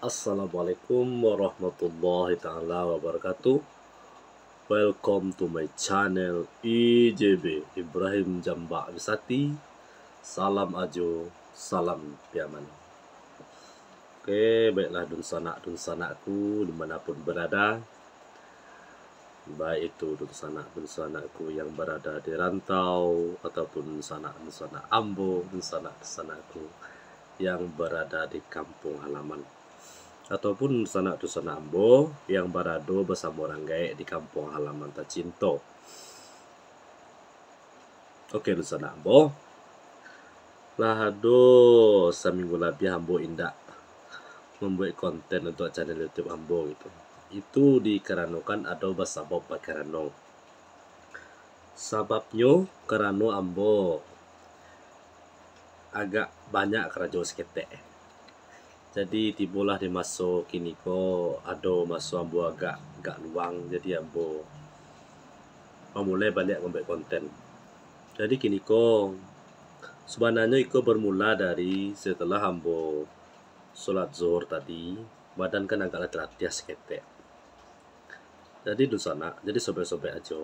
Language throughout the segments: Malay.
Assalamualaikum warahmatullahi ta'ala wabarakatuh. Welcome to my channel IJB Ibrahim Jamba Abisati. Salam ajo, salam piaman. Oke, baiklah dun sanakku dimanapun berada. Baik itu dun sanakku yang berada di rantau ataupun sanak ambo, dun sanakku yang berada di kampung halaman, ataupun sanak ambo yang berado bersama orang gaek di kampung halaman tercinta. Oke, sanak ambo lah ado seminggu lebih ambo indak membuat konten untuk channel YouTube ambo gitu. Itu dikarenakan ada sebab karena sababnya karena ambo agak banyak kerja seketek. Jadi tibalah di masa kini ko ada masa ambo agak luang, jadi ambo mulai balik membuat konten. Jadi kini ko sebenarnya iko bermula dari setelah ambo sholat zuhur tadi, badan kan agak terlatih seketek. Jadi dusana, jadi sobek-sobek aja.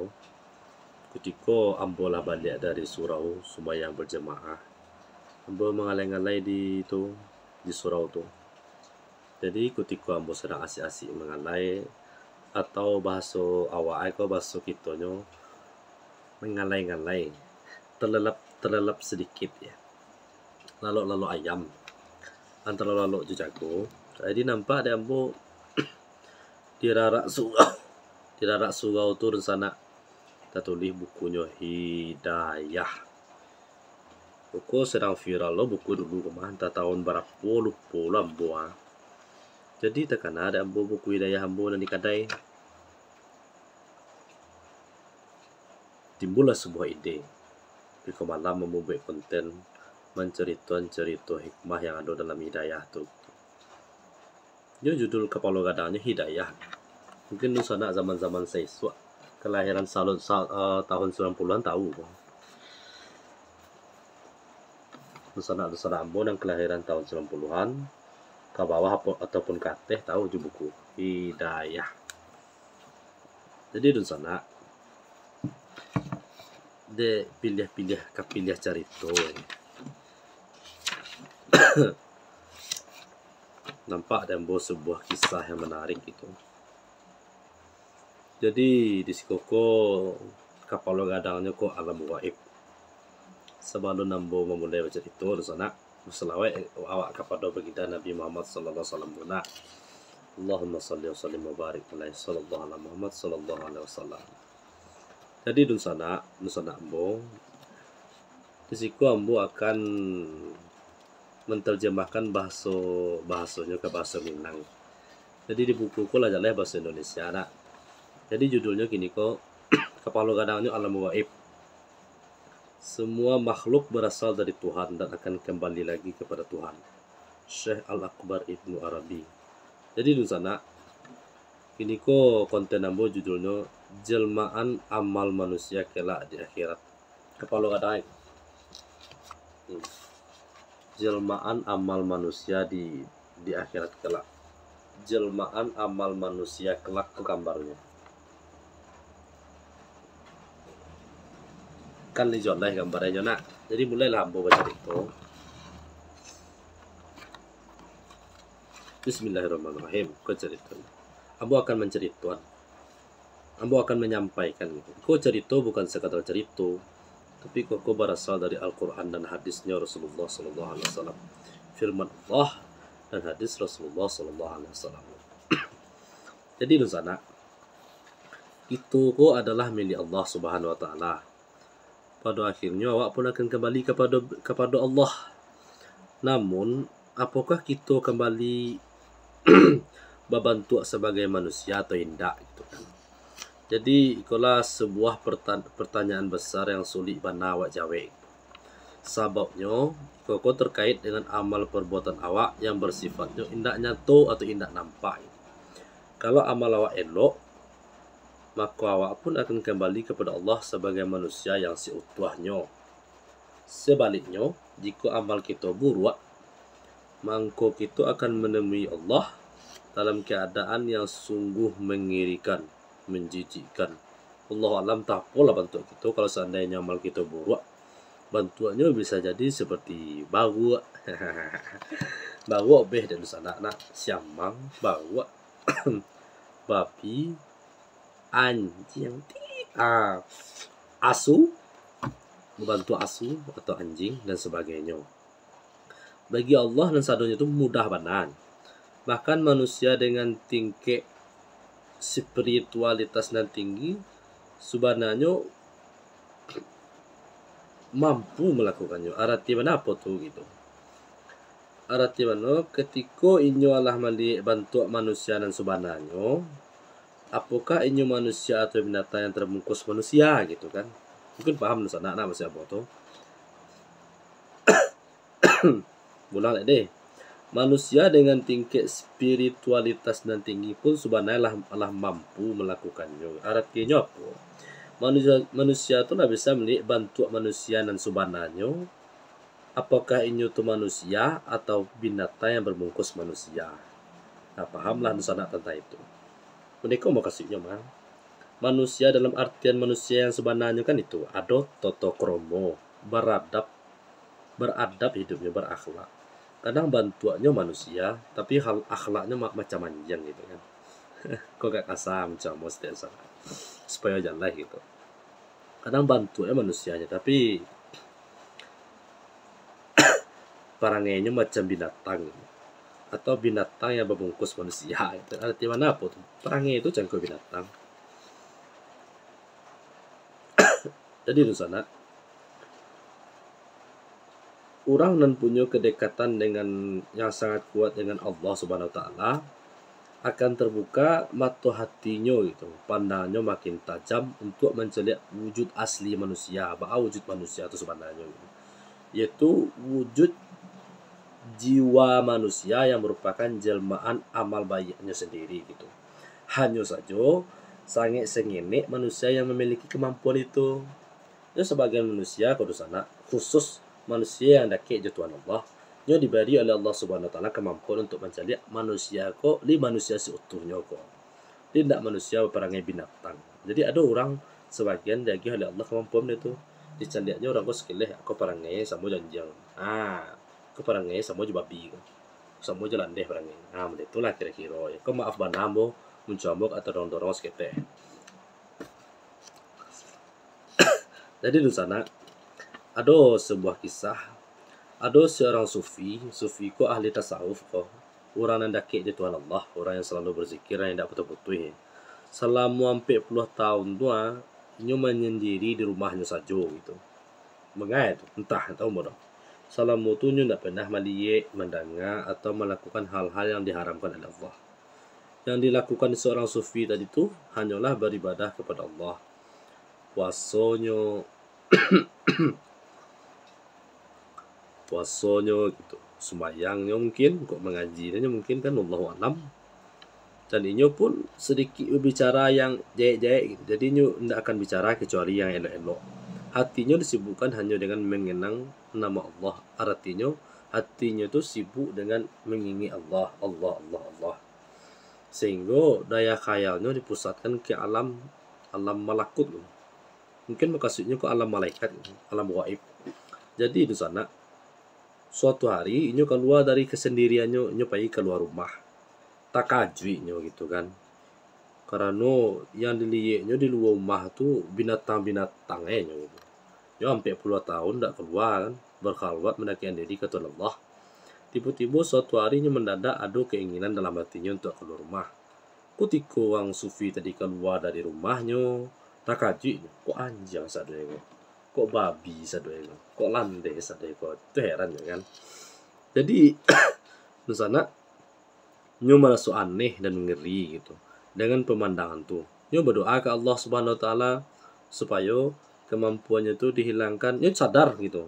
Ketika ambo lah balik dari surau sembahyang berjemaah, ambo mengalai-ngalai di surau tu. Jadi ketika ambo sedang asik-asik mengalai, atau bahasa awak ko bahasa kitonyo mengalai-ngalai, terlelap sedikit ya. Lalu ayam antara lalu jago. Jadi nampak ada ambo dirarak surau tu sana tertulis bukunya Hidayah. Buku sedang viral lo, buku dulu kemana tahun berapa lupa ambo. Jadi tekan ada ambo buku Hidayah ambo dan di kedai. Timbullah sebuah ide. Biko malam membuat konten mencerita hikmah yang ada dalam Hidayah tu. Dia judul kepala gadangnya Hidayah. Mungkin lu sana zaman-zaman siswa kelahiran tahun 90-an tahu. Lu sana ambo yang kelahiran tahun 90-an ke bawah ataupun ke atas tahu di buku Hidayah. Jadi lu sana de pilih cerita. Nampak dan bawa sebuah kisah yang menarik itu. Jadi di sikoko kapal gadangnya ko alam gaib. Sebelum nambo memulai baca itu di sana selawat awak kepada baginda Nabi Muhammad sallallahu alaihi wasallam guna. Allahumma shalli wa sallim wa barik alaihi sallallahu alaihi Muhammad sallallahu alaihi wasallam. Jadi di sana ambo di siku ambo akan menterjemahkan bahasanya ke bahasa Minang. Jadi di bukuku lah jalan bahasa Indonesia nak. Jadi judulnya gini kok, kepala gadangnya alam gaib. Semua makhluk berasal dari Tuhan dan akan kembali lagi kepada Tuhan. Syekh Al-Akbar Ibnu Arabi. Jadi di sana gini kok konten ambo judulnya jelmaan amal manusia kelak di akhirat. Kepala gadang. Jelmaan amal manusia di akhirat kelak. Jelmaan amal manusia kelak ke gambarnya. Kan dijonlah gambarnya nak. Jadi mulailah ambo baca itu. Bismillahirrahmanirrahim. Kau cerita. Ambo akan menceritakan. Ambo akan menyampaikan. Kau cerita bukan sekadar cerita, tapi kau berasal dari Al-Quran dan hadisnya Rasulullah Sallallahu Alaihi Wasallam. Firman Allah dan hadis Rasulullah Sallallahu Alaihi Wasallam. Jadi di sana itu kau adalah milik Allah Subhanahu Wa Taala. Pada akhirnya awak pun akan kembali kepada Allah. Namun apakah kita kembali berbentuk sebagai manusia atau tidak gitu kan? Jadi itulah sebuah pertanyaan besar yang sulit bana awak jawab. Sebabnya koko terkait dengan amal perbuatan awak yang bersifatnya indak nyata atau indak nampak. Kalau amal awak elok, maka awak pun akan kembali kepada Allah sebagai manusia yang seutuhnya. Sebaliknya, jika amal kita buruk, maka kita akan menemui Allah dalam keadaan yang sungguh mengirikan, menjijikkan. Allah alam tak pola bentuk itu. Kalau seandainya amal kita buruk, bentuknya bisa jadi seperti bau. Bau beh dan sana nak siamang bau babi anjing asu, membantu asu atau anjing dan sebagainya. Bagi Allah dan sadonya itu mudah banan. Bahkan manusia dengan tingkat spiritualitas dan tinggi sebenarnya mampu melakukannya. Arti mana apa tuh gitu? Arti mana ketika inyo Allah mandi bantu manusia dan sebenarnya, apakah inyo manusia atau binatang yang terbungkus manusia gitu kan? Mungkin paham nusa anak masih apa tuh? Bulang deh. Manusia dengan tingkat spiritualitas dan tinggi pun sebenarnya Allah mampu melakukannya. Artinya apa? Manusia itu lah bisa melihat bantu manusia dan sebenarnya. Apakah ini itu manusia atau binatang yang berbungkus manusia? Nah, pahamlah nusa anak tentang itu. Mereka mau kasihnya mah. Manusia dalam artian manusia yang sebenarnya kan itu ada toto kromo, beradab hidupnya, berakhlak. Kadang bantuannya manusia, tapi hal akhlaknya macam anjing gitu kan. Kok gak kasar macam mesti supaya jalan gitu. Kadang bantuannya manusianya, tapi parangnya macam binatang atau binatang yang berbungkus manusia. Arti mana apa tuh? Parangnya itu cangkul binatang. Jadi di sana orang nan punya kedekatan dengan yang sangat kuat dengan Allah Subhanahu wa taala akan terbuka mata hatinya gitu. Pandangnya makin tajam untuk menceliak wujud asli manusia, wujud manusia itu sebenarnya gitu. Yaitu wujud jiwa manusia yang merupakan jelmaan amal baiknya sendiri gitu. Hanya saja sangat sengene manusia yang memiliki kemampuan itu. Ya sebagian manusia kudu sana khusus manusia yang dake Tuhan Allah nya diberi oleh Allah Subhanahu wa taala kemampuan untuk mencari manusia kok manusia seutuhnya kok. Tidak manusia perangai binatang. Jadi ada orang sebagian dagi oleh Allah kemampuan itu. Dicandiknya orang kok sekilih aku perangai sama janjang. Aku perangai sama juga babi. Sama jalan deh perangai. Itulah kira-kira. Kok maaf banamo mencambuk atau dorong-dorong sekete. Jadi di sana ada sebuah kisah, ada seorang sufi kok ahli tasawuf kok, orang yang daki di Tuhan Allah, orang yang selalu berzikir, yang tidak betul-betul. Selama 40 tahun tua, dia menyendiri di rumahnya saja gitu. Mengait, entah tahu bodoh. Selama itu dia tidak pernah melihat, mendengar atau melakukan hal-hal yang diharamkan oleh Allah. Yang dilakukan seorang sufi tadi itu hanyalah beribadah kepada Allah. Puasanya gitu, sembahyangnya mungkin, kok mengajinya mungkin kan Allahu alam. Dan ini pun sedikit berbicara yang jahit-jahit gitu. Jadi ini tidak akan bicara kecuali yang elok-elok. Hatinya disibukkan hanya dengan mengenang nama Allah. Artinya hatinya itu sibuk dengan mengingat Allah. Sehingga daya khayalnya dipusatkan ke alam malakut. Mungkin maksudnya ke alam malaikat, alam gaib. Jadi di sana suatu hari inyo keluar dari kesendiriannya, inyo pergi keluar rumah. Takajui-nyo gitu kan. Karena yang dilihatnya di luar rumah tuh binatang-binatangnya gitu. Ya sampai puluhan tahun tidak keluar kan, berkhalwat mendakikan diri ke Tuhan Allah. Tiba-tiba suatu hari inyo mendadak ada keinginan dalam hatinya untuk keluar rumah. Ketika orang sufi tadi keluar dari rumahnya, takajui, kok anjing sadaya, kok babi sadaya, kok landai sadaya, itu heran ya kan. Jadi di sana nyo merasa aneh dan ngeri gitu dengan pemandangan tuh. Nyo berdoa ke Allah Subhanahu wa taala supaya kemampuannya itu dihilangkan. Nyo sadar gitu.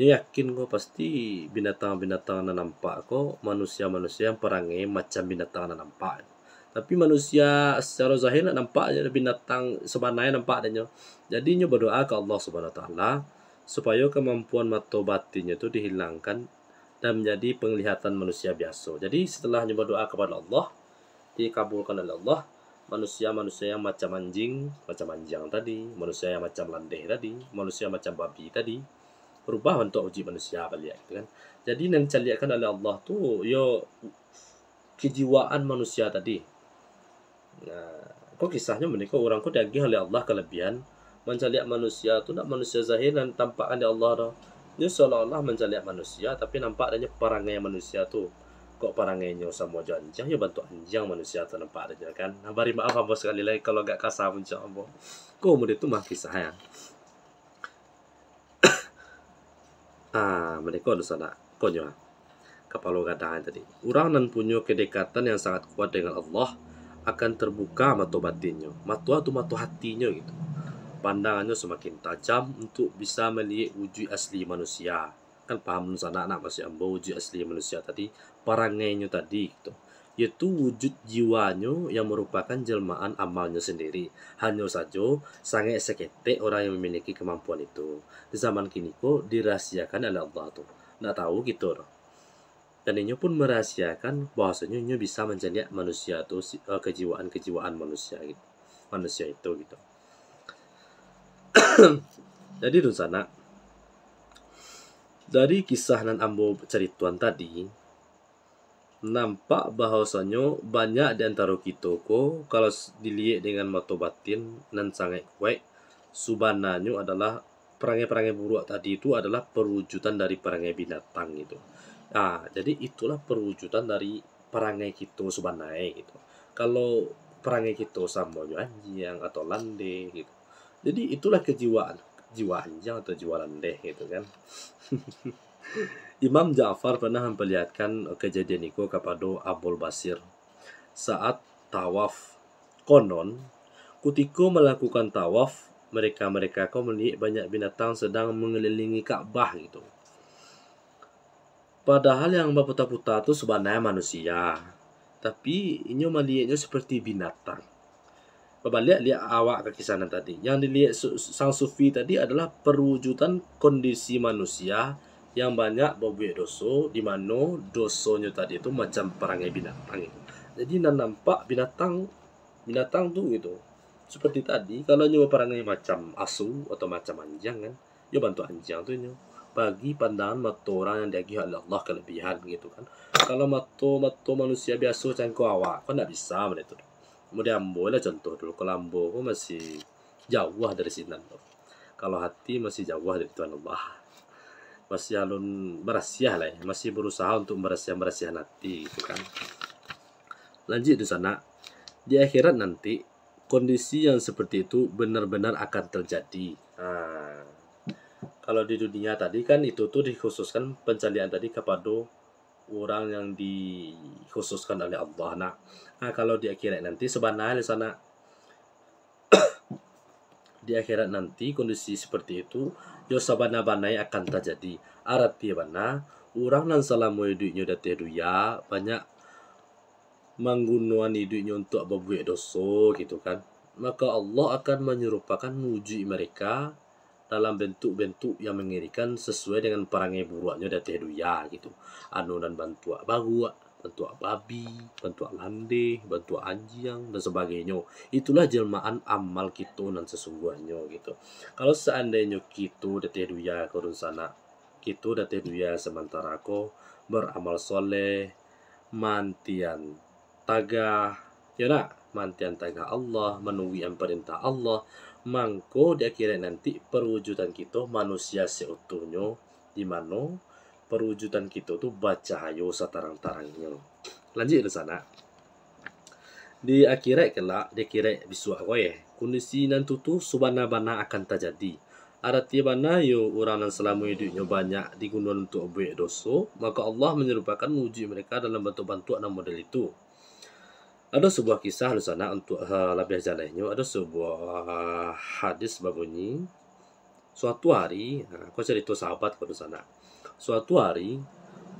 Nyo yakin kok pasti binatang-binatang yang nampak kok manusia-manusia yang perangai macam binatang yang nampak. Tapi manusia secara zahir nampak aja binatang sebenarnya nampak adanya. Jadi nyo berdoa ke Allah Subhanahu wa taala supaya kemampuan mata batinnya itu dihilangkan dan menjadi penglihatan manusia biasa. Jadi setelah berdoa kepada Allah, dikabulkan oleh Allah, manusia-manusia yang macam anjing tadi, manusia yang macam landeh tadi, manusia macam babi tadi, berubah bentuk wujud manusia balik gitu kan. Jadi yang dicaliakan oleh Allah tu yo kejiwaan manusia tadi. Nah, kok kisahnya menikah orang kok diagih oleh Allah kelebihan mencaliak manusia tu nak manusia zahir dan tampakan di Allah dah. Dia seolah-olah mencaliak manusia tapi nampak adanya perangai manusia tu. Kok perangainya sama aja anjing, ya bantu anjing manusia tu nampak aja kan. Nah, bari maaf hamba sekali lagi kalau gak kasar puncak hamba. Kok mudah tu mah kisahnya. Mereka ada sana. Konyo kepala gadang tadi. Orang nan punya kedekatan yang sangat kuat dengan Allah akan terbuka mata batinnya. Mata tu mata hatinya gitu. Pandangannya semakin tajam untuk bisa melihat wujud asli manusia. Kan paham sana anak masih ambo wujud asli manusia tadi, parangainya tadi gitu. Yaitu wujud jiwanya yang merupakan jelmaan amalnya sendiri. Hanya saja sangat seketik orang yang memiliki kemampuan itu. Di zaman kini kok dirahasiakan oleh Allah tuh. Nggak tahu gitu loh. Dan ini pun merahasiakan bahwasanya ini bisa menjadi manusia itu kejiwaan manusia gitu. Manusia itu gitu. Jadi di sana dari kisah nan ambo cerituan tadi nampak bahwasanya banyak di antara kita ko kalau dilihat dengan mata batin nan sangat kuat subananya adalah perangai-perangai buruk tadi itu adalah perwujudan dari perangai binatang gitu. Jadi itulah perwujudan dari perangai kita sebenarnya gitu. Kalau perangai kita sama anjing atau lande gitu. Jadi itulah kejiwaan, jiwa anjing atau jiwa lande gitu kan. Imam Ja'far pernah memperlihatkan kejadian itu kepada Abul Basir saat tawaf. Konon, ketika melakukan tawaf, mereka kau melihat banyak binatang sedang mengelilingi Ka'bah gitu. Padahal yang berputar-putar itu sebenarnya manusia. Tapi ini melihatnya seperti binatang. Lihat awak ke kisah tadi. Yang dilihat sang sufi tadi adalah perwujudan kondisi manusia yang banyak berbuat dosa, di mana dosanya tadi itu macam perangai binatang itu. Jadi nampak binatang tuh gitu. Seperti tadi, kalau nyoba perangai macam asu atau macam anjing kan, ya bantu anjing tuh nyoba. Bagi pandangan mata orang yang diagih oleh Allah kelebihan gitu kan. Kalau mata manusia biasa cangko awak, kan tidak bisa begitu. Kemudian ambo lah contoh dulu. Kalau ambo masih jauh dari sinan loh. Kalau hati masih jauh dari Tuhan Allah. Masih alun berasiah lah ya. Masih berusaha untuk berasiah hati gitu kan. Lanjut di sana. Di akhirat nanti kondisi yang seperti itu benar-benar akan terjadi. Kalau di dunia tadi kan itu tuh dikhususkan pencalian tadi kepada orang yang dikhususkan oleh Allah. Nah, kalau di akhirat nanti sebenarnya di sana di akhirat nanti kondisi seperti itu yo sabana-banai akan terjadi. Artinya mana orang yang selama hidupnya dateh duya banyak menggunakan hidupnya untuk berbuat dosa gitu kan. Maka Allah akan menyerupakan wujud mereka dalam bentuk-bentuk yang mengerikan sesuai dengan perangai buruknya dateh duya gitu. Dan bantua baru, bantua babi, bantua lande, bantua anjing dan sebagainya. Itulah jelmaan amal kita nan sesungguhnya gitu. Kalau seandainya kita dateh duya kurun sana, kita dateh duya sementara ko beramal soleh, mantian tagah, ya nak, mantian tagah Allah, menuhi perintah Allah. Mangko di akhirat nanti perwujudan kita manusia seutuhnya, di mana perwujudan kita tuh bacahayo satarang-tarangnya. Lanjut di sana. Di akhirat kelak, di akhirat biswa koye, kondisi nanti tuh subana-bana akan terjadi. Artinya bana yo orang yang selama hidupnya banyak digunakan untuk buat dosa, maka Allah menyerupakan wujud mereka dalam bentuk bantuan model itu. Ada sebuah kisah di sana untuk lebih jalannya. Ada sebuah hadis berbunyi, suatu hari, aku cerita sahabat pada sana. Suatu hari,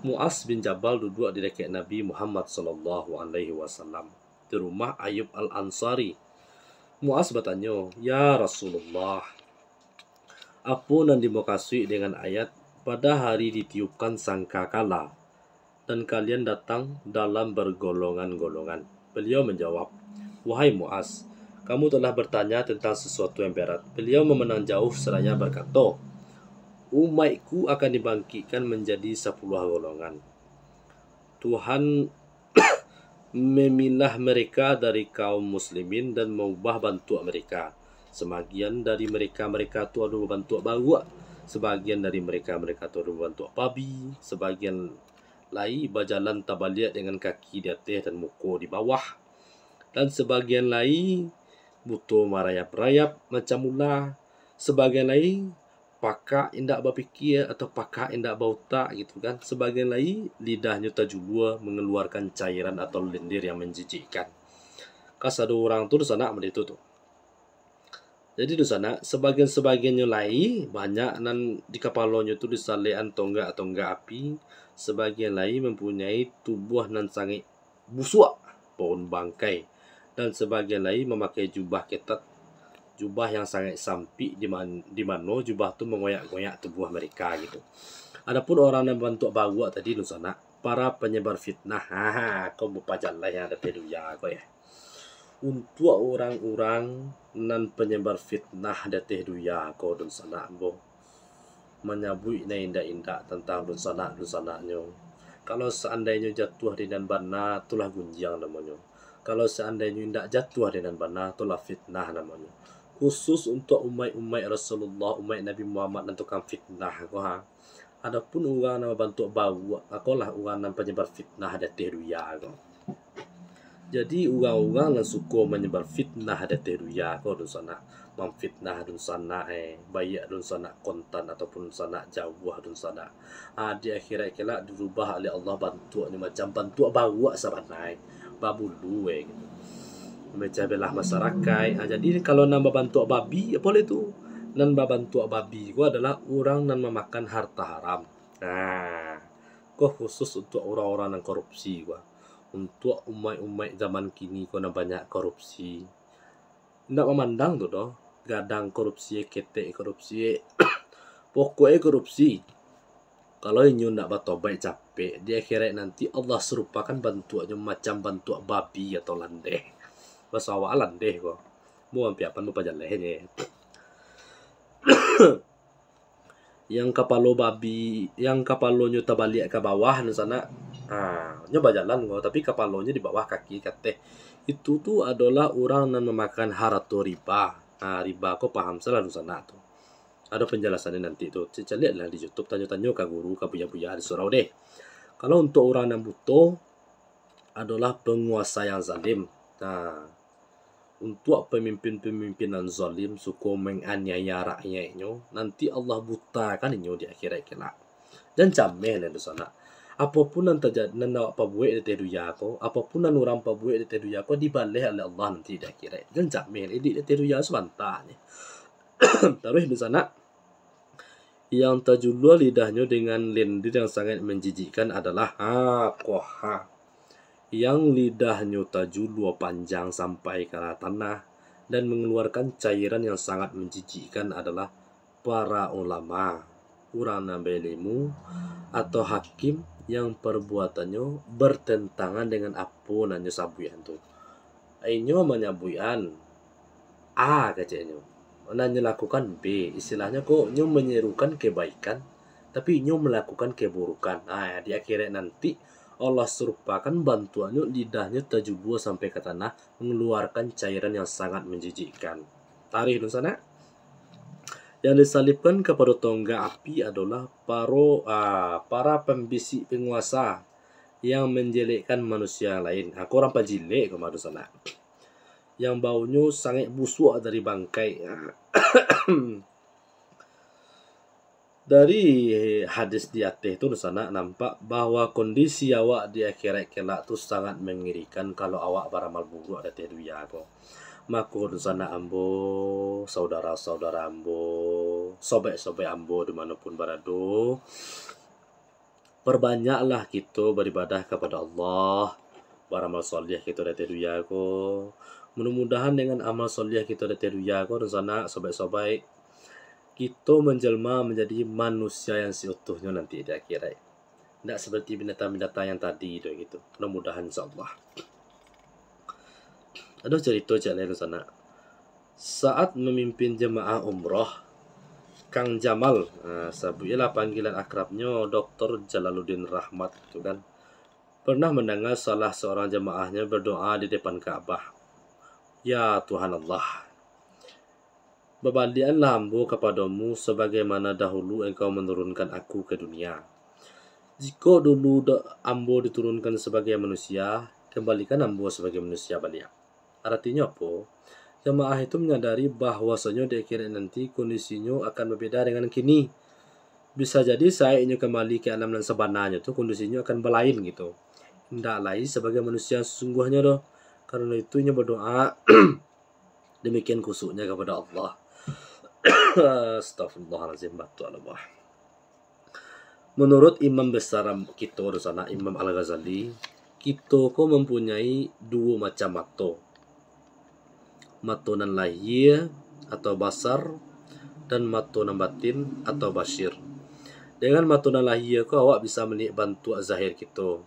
Mu'az bin Jabal duduk di dekat Nabi Muhammad sallallahu alaihi wasallam di rumah Ayub Al-Ansari. Mu'az bertanya, "Ya Rasulullah, apa yang dimaksud dengan ayat pada hari ditiupkan sangkakala, dan kalian datang dalam bergolongan-golongan. Beliau menjawab, wahai Muaz, kamu telah bertanya tentang sesuatu yang berat. Beliau memenang jauh seraya berkata, umatku akan dibangkitkan menjadi 10 golongan. Tuhan memilah mereka dari kaum muslimin dan mengubah bantuan mereka. Sebagian dari mereka tu ada bantuan baru. Sebagian dari mereka tu ada bantuan babi. Sebagian lain berjalan tabaliat dengan kaki di atas dan muka di bawah. Dan sebagian lain butuh merayap-rayap macam mula. Sebagian lain pakak indak berfikir atau pakak indak bautak gitu kan. Sebagian lain lidahnya tajulua mengeluarkan cairan atau lendir yang menjijikkan. Kas ada orang tu di sana itu tu. Jadi di sana sebagian-sebagiannya lain banyak nan di kepalanya tu disalean tonggak api. Sebagian lain mempunyai tubuh nan sangat busuk pohon bangkai, dan sebagian lain memakai jubah ketat. Jubah yang sangat sampik di mana jubah tu mengoyak-goyak tubuh mereka gitu. Adapun orang yang bantu bawa tadi di sana para penyebar fitnah. Kau berpajalah yang ada teduya kau ya. Untuk orang-orang nan penyebar fitnah ada teduya kau di sana bo menyabui na indah-indah tentang di sananya. Kalau seandainya jatuh di dan bana itulah gunjang namanya. Kalau seandainya tidak jatuh di dan bana itulah fitnah namanya. Khusus untuk umat Rasulullah, umat Nabi Muhammad dan tukang fitnah ko ha. Adapun orang yang bantu bawa, aku lah orang yang penyebar fitnah ada teruya ko. Jadi orang-orang yang suka menyebar fitnah ada teruya ko dun sana, memfitnah dun sana bayak dun sana kontan ataupun sana jauh dun sana. Di akhirat kelak dirubah oleh Allah bantu ni macam bantu bawa sabanai babulu gitu. Macam belah masyarakat. Jadi kalau nambah bantu babi, apa itu? Nambah bantu babi itu adalah orang yang memakan harta haram. Kau khusus untuk orang-orang yang korupsi gua. Untuk umat-umat zaman kini kau nak banyak korupsi. Ndak memandang tu doh. Gadang korupsi, ketek korupsi. Pokoknya korupsi. Kalau inyo nak bertobat capek, di akhirat nanti Allah serupakan bantuannya macam bantu babi atau landeh. Bahasa awalan deh kok. Mau ampiapan mau pajalah ni. Yang kapalo babi, yang kapalonya terbalik ke bawah di sana. Nyo berjalan kok, tapi kapalonya di bawah kaki kateh. Itu tu adalah orang yang memakan harta riba. Riba kau paham salah di sana tu. Ada penjelasannya nanti tu. Saya lihatlah di YouTube, tanya-tanya ke guru, ke buya-buya di surau deh. Kalau untuk orang yang butuh adalah penguasa yang zalim. Untuk pemimpin-pemimpin yang zalim suka menganiaya rakyatnya, nanti Allah butakan inyo di akhirat kelak. Dan cameh di sana. Apapun yang terjadi nan apa buat di teduya ko, apapun yang orang pa buat di teduya ko dibalih oleh Allah nanti di akhirat. Dan cameh di teduya sebantahnya. Taruh di sana. Yang terjulur lidahnya dengan lendir yang sangat menjijikkan adalah yang lidahnya tajulur panjang sampai ke tanah dan mengeluarkan cairan yang sangat menjijikkan adalah para ulama, orang ilmu atau hakim yang perbuatannya bertentangan dengan apa nanya sabuyan tu. Inyo menyabuyan A kacanya. Nanya lakukan B, istilahnya kok nyo menyerukan kebaikan tapi nyo melakukan keburukan. Di akhirat nanti Allah serupakan bantuannya lidahnya tajubur sampai ke tanah mengeluarkan cairan yang sangat menjijikkan. Tarik di sana. Yang disalibkan kepada tonggak api adalah para pembisik penguasa yang menjelekkan manusia lain. Aku orang pajilek ke di sana. Yang baunya sangat busuk dari bangkai. Dari hadis di atas itu di sana nampak bahwa kondisi awak di akhirat kelak tu sangat mengerikan kalau awak beramal buruk ada teduya ko. Maka di sana ambo, saudara-saudara ambo, sobek-sobek ambo dimanapun berada, perbanyaklah kita beribadah kepada Allah, beramal soleh kita ada teduya ko. Mudah-mudahan dengan amal soleh kita ada teduya ko di sana sobek-sobek kita menjelma menjadi manusia yang seutuhnya nanti di akhirat. Tidak seperti binatang-binatang yang tadi itu gitu. Mudah-mudahan insyaallah. Ada cerita lain sana. Saat memimpin jemaah umroh, Kang Jamal, ialah panggilan akrabnya Dr. Jalaluddin Rahmat itu kan, pernah mendengar salah seorang jemaahnya berdoa di depan Ka'bah. Ya Tuhan Allah, berbalikanlah ambo kepadamu sebagaimana dahulu engkau menurunkan aku ke dunia. Jika dulu ambo diturunkan sebagai manusia, kembalikan ambo sebagai manusia balik. Artinya apa? Jemaah itu menyadari bahwasanya di akhirat nanti kondisinya akan berbeda dengan kini. Bisa jadi saya ini kembali ke alam dan sebenarnya itu kondisinya akan berlain gitu. Tidak lain sebagai manusia sesungguhnya doh. Karena itu ia berdoa demikian khusyuknya kepada Allah. Astagfirullahaladzim. Allah. Menurut imam besar kita di sana, Imam Al-Ghazali, kita kok mempunyai dua macam mata. Mata nan lahir atau basar dan mata nan batin atau basyir. Dengan mata nan lahir kau awak bisa melihat bentuk zahir kita.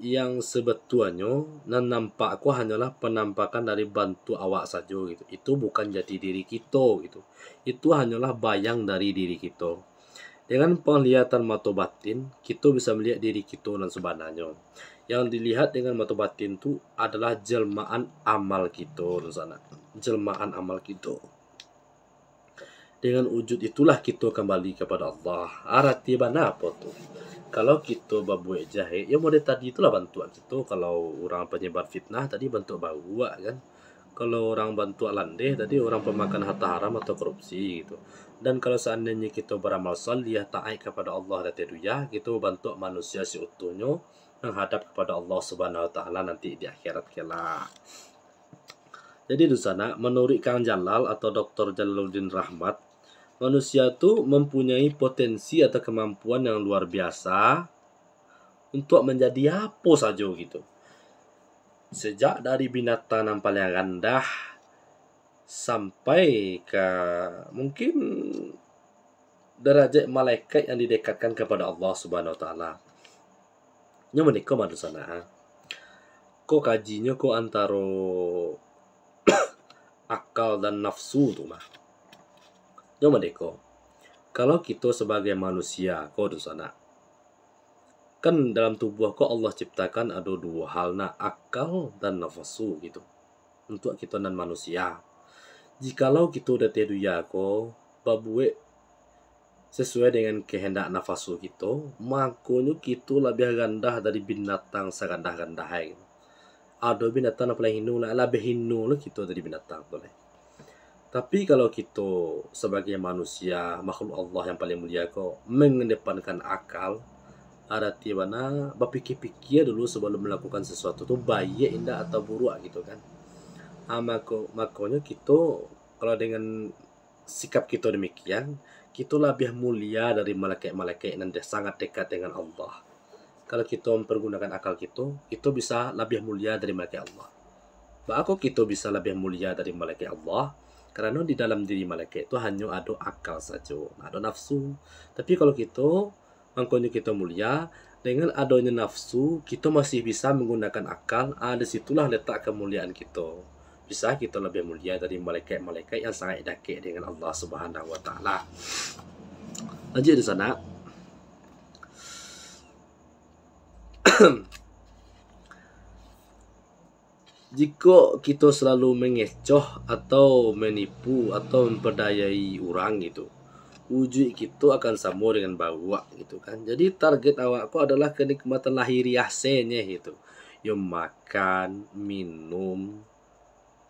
Yang sebetulnya nan nampak aku hanyalah penampakan dari bentuk awak saja gitu. Itu bukan jati diri kita gitu. Itu hanyalah bayang dari diri kita. Dengan penglihatan mata batin, kita bisa melihat diri kita dan sebenarnya. Yang dilihat dengan mata batin itu adalah jelmaan amal kita di sana. Jelmaan amal kita. Dengan wujud itulah kita kembali kepada Allah. Arti mana apa tuh? Kalau kita berbuat jahat, ya model tadi itulah bantuan kita. Kalau orang penyebar fitnah tadi bentuk bawa kan. Kalau orang bantu landeh tadi orang pemakan harta haram atau korupsi gitu. Dan kalau seandainya kita beramal salih taat kepada Allah dan dunia, kita bantu manusia seutuhnya menghadap kepada Allah Subhanahu wa taala nanti di akhirat kelak. Jadi di sana menurut Kang Jalal atau Dr. Jalaluddin Rahmat, manusia itu mempunyai potensi atau kemampuan yang luar biasa untuk menjadi apa saja gitu. Sejak dari binatang yang paling rendah sampai ke mungkin derajat malaikat yang didekatkan kepada Allah Subhanahu wa taala. Nya menika madu sana. Kok kajinya kok antara akal dan nafsu tuh mah. Nya menika. Kalau kita sebagai manusia kok di sana. Kan dalam tubuh kok Allah ciptakan ada dua hal, akal dan nafsu gitu. Untuk kita dan manusia. Jikalau kita udah tiada ya kok babuwe sesuai dengan kehendak nafsu kita, makanya kita lebih rendah dari binatang serendah-rendah gitu. Ada binatang yang paling hinu lah, lebih hinu lah kita dari binatang tu lah. Tapi kalau kita sebagai manusia, makhluk Allah yang paling mulia kok mengedepankan akal, arti mana berpikir-pikir dulu sebelum melakukan sesuatu tu baik indah atau buruk gitu kan. Makanya kita kalau dengan sikap kita demikian, kita lebih mulia dari malaikat-malaikat yang sangat dekat dengan Allah. Kalau kita mempergunakan akal kita bisa lebih mulia dari malaikat Allah. Bahkan kita bisa lebih mulia dari malaikat Allah karena di dalam diri malaikat itu hanya ada akal saja, ada nafsu. Tapi kalau makanya kita mulia dengan adanya nafsu, kita masih bisa menggunakan akal. Di situlah letak kemuliaan kita. Bisa kita lebih mulia dari malaikat-malaikat yang sangat dekat dengan Allah Subhanahu wa taala. Lanjut di sana. Jika kita selalu mengecoh atau menipu atau memperdayai orang gitu, wujud kita akan sama dengan bawa gitu kan. Jadi target awakku adalah kenikmatan lahiriah senye gitu. Yo makan, minum,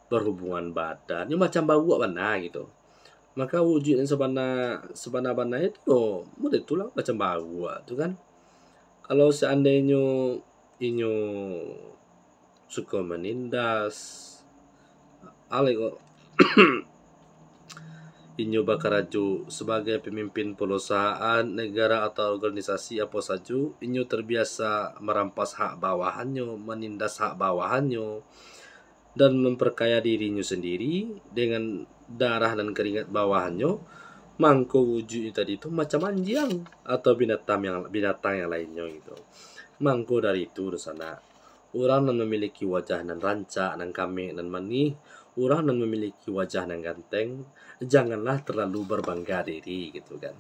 berhubungan badan, yo macam bawa mana gitu. Maka wujud yang sebenarnya itu mudah itulah macam bawa tu kan. Kalau seandainya inyo suka menindas, alego inyo bakaraju sebagai pemimpin perusahaan, negara atau organisasi apa saja, inyo terbiasa merampas hak bawahannya, menindas hak bawahannya, dan memperkaya dirinya sendiri dengan darah dan keringat bawahannya, Mangko wujudnya tadi itu macam anjing atau binatang yang lainnya gitu. Mangko dari itu di sana orang yang memiliki wajah nan rancak, nan kami, nan manih, orang yang memiliki wajah nan ganteng, janganlah terlalu berbangga diri gitu kan.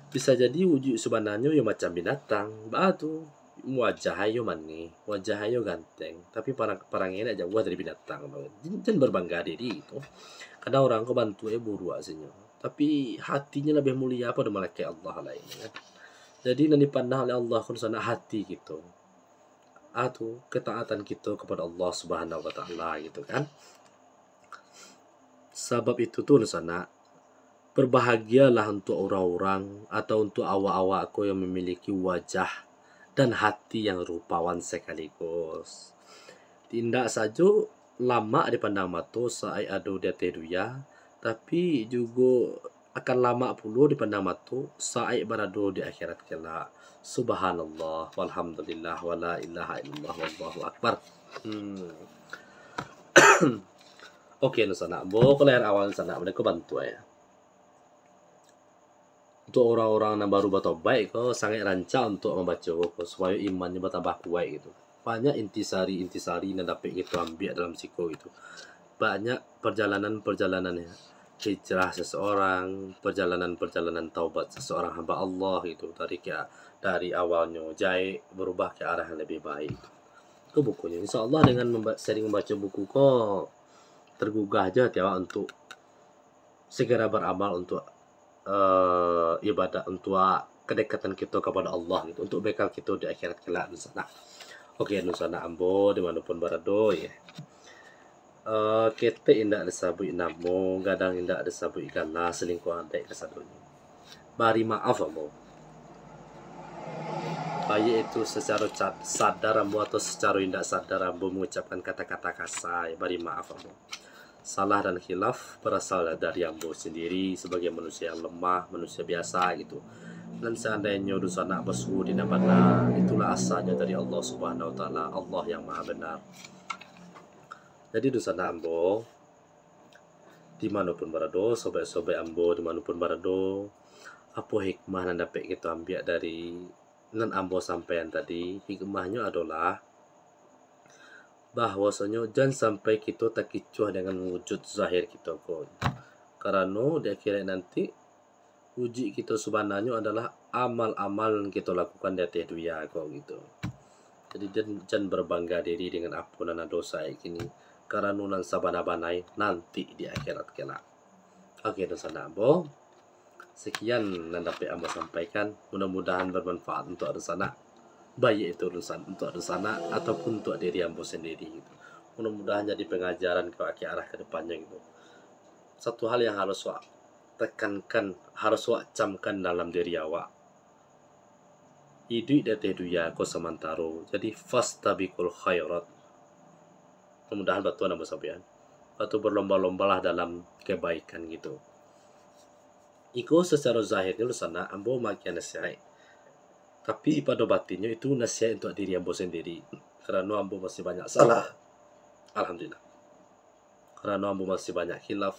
Bisa jadi wujud sebenarnya ya macam binatang, batu wajah ayo manih, wajah ayo ganteng, tapi parang ini aja jauh dari binatang. Jangan berbangga diri itu. Kadang orang kau bantu buru aslinya, tapi hatinya lebih mulia pada malaikat Allah lainnya. Jadi nanti dipandang oleh Allah kan sana hati gitu. Atau ketaatan kita kepada Allah Subhanahu wa taala gitu kan. Sebab itu tuh sana berbahagialah untuk orang-orang atau untuk awak-awakku yang memiliki wajah dan hati yang rupawan sekaligus. Tidak saja lama dipandang mata saat ada dia teduya, tapi juga akan lama pula dipandang mata saat berada di akhirat kelak. Subhanallah, walhamdulillah, wala ilaha illallah, wallahu akbar. Oke, sana. Bo kalau awal sana mereka bantu ya. Untuk orang-orang yang baru bertobat kok sangat rancak untuk membaca kok supaya imannya bertambah kuat gitu. Banyak intisari yang dapat kita ambil dalam siko itu. Banyak perjalanan hijrah seseorang, perjalanan taubat seseorang hamba Allah itu dari awalnya jahit berubah ke arah yang lebih baik. Ke bukunya, insya Allah dengan sering membaca buku kok tergugah aja tiap untuk segera beramal untuk ibadah, untuk kedekatan kita kepada Allah gitu, untuk bekal kita di akhirat kelak di sana. Oke, nusana ambo dimanapun berada ya. Kita indak disabui namo, gadang indak disabui karena selingkuh adek kesadunya. Bari maaf ambo. Baik itu secara sadar ambo atau secara indak sadar ambo mengucapkan kata-kata kasar, bari maaf ambo. Salah dan khilaf berasal dari ambo sendiri sebagai manusia yang lemah, manusia biasa gitu. Dan seandainya dosa nak bersuhu di mana, itulah asalnya dari Allah Subhanahu wa taala, Allah yang Maha benar. Jadi dosa nak ambo dimanapun berada, sobat-sobat ambo dimanapun berada, apa hikmah yang dapat kita ambil dari nan ambo sampaian tadi? Hikmahnya adalah bahwasanya jangan sampai kita terkecoh dengan wujud zahir kita kon. Karena di akhirat nanti wujud kita sebenarnya adalah amal-amal yang kita lakukan di atas dunia kok gitu. Jadi jangan berbangga diri dengan ampunan dosa ini, karena nan sabana-banai nanti di akhirat kelak. Oke, dosa nabo. Sekian yang dapat ambo sampaikan. Mudah-mudahan bermanfaat untuk sana. Baik itu urusan untuk sana ataupun untuk diri ambo sendiri gitu. Mudah-mudahan jadi pengajaran ke arah ke depannya gitu. Satu hal yang harus tekankan, harus camkan dalam diri awak. Hidup dari dunia ko sementara. Jadi fastabiqul khairat. Mudah-mudahan batuan ambo sampean. Batu berlomba-lombalah dalam kebaikan gitu. Iko secara zahirnya sana ambo makin nasihat. Tapi pada batinnya itu nasihat untuk diri ambo sendiri. Karena ambo masih banyak salah. Alhamdulillah. Karena ambo masih banyak khilaf,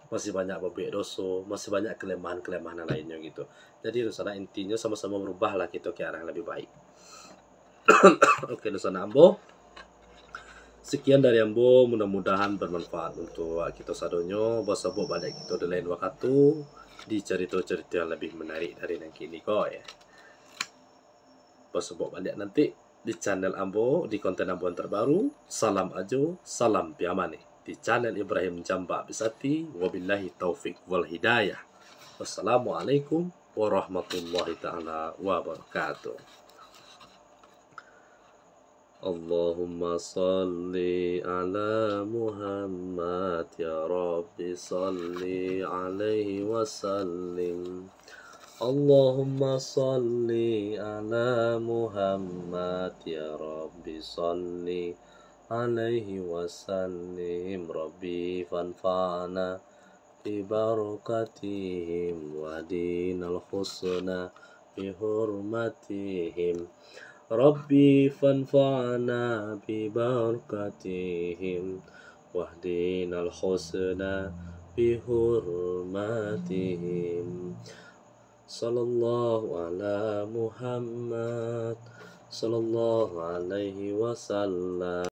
masih banyak berbuat dosa, masih banyak kelemahan-kelemahan lainnya gitu. Jadi sana intinya sama-sama berubahlah kita ke arah yang lebih baik. Oke, sana ambo. Sekian dari ambo, mudah-mudahan bermanfaat untuk kita sadonyo. Bosok balik kita di lain waktu di cerita-cerita yang lebih menarik dari yang kini kok ya. Bosok balik nanti di channel ambo, di konten ambo yang terbaru. Salam ajo, salam piamane di channel Ibrahim Jamba Bisati. Wabillahi taufik wal hidayah. Wassalamualaikum warahmatullahi ta'ala wabarakatuh. Allahumma salli ala Muhammad ya Rabbi salli alaihi wasallim. Allahumma salli ala Muhammad ya Rabbi salli alaihi wasallim. Rabbi fanfa'na bi barakatihim wa dinal husna bi hurmatihim. Rabbi fanfa'na bi barakatihim wahdinal husna bihurmatihim. Sallallahu ala Muhammad sallallahu alaihi wasallam.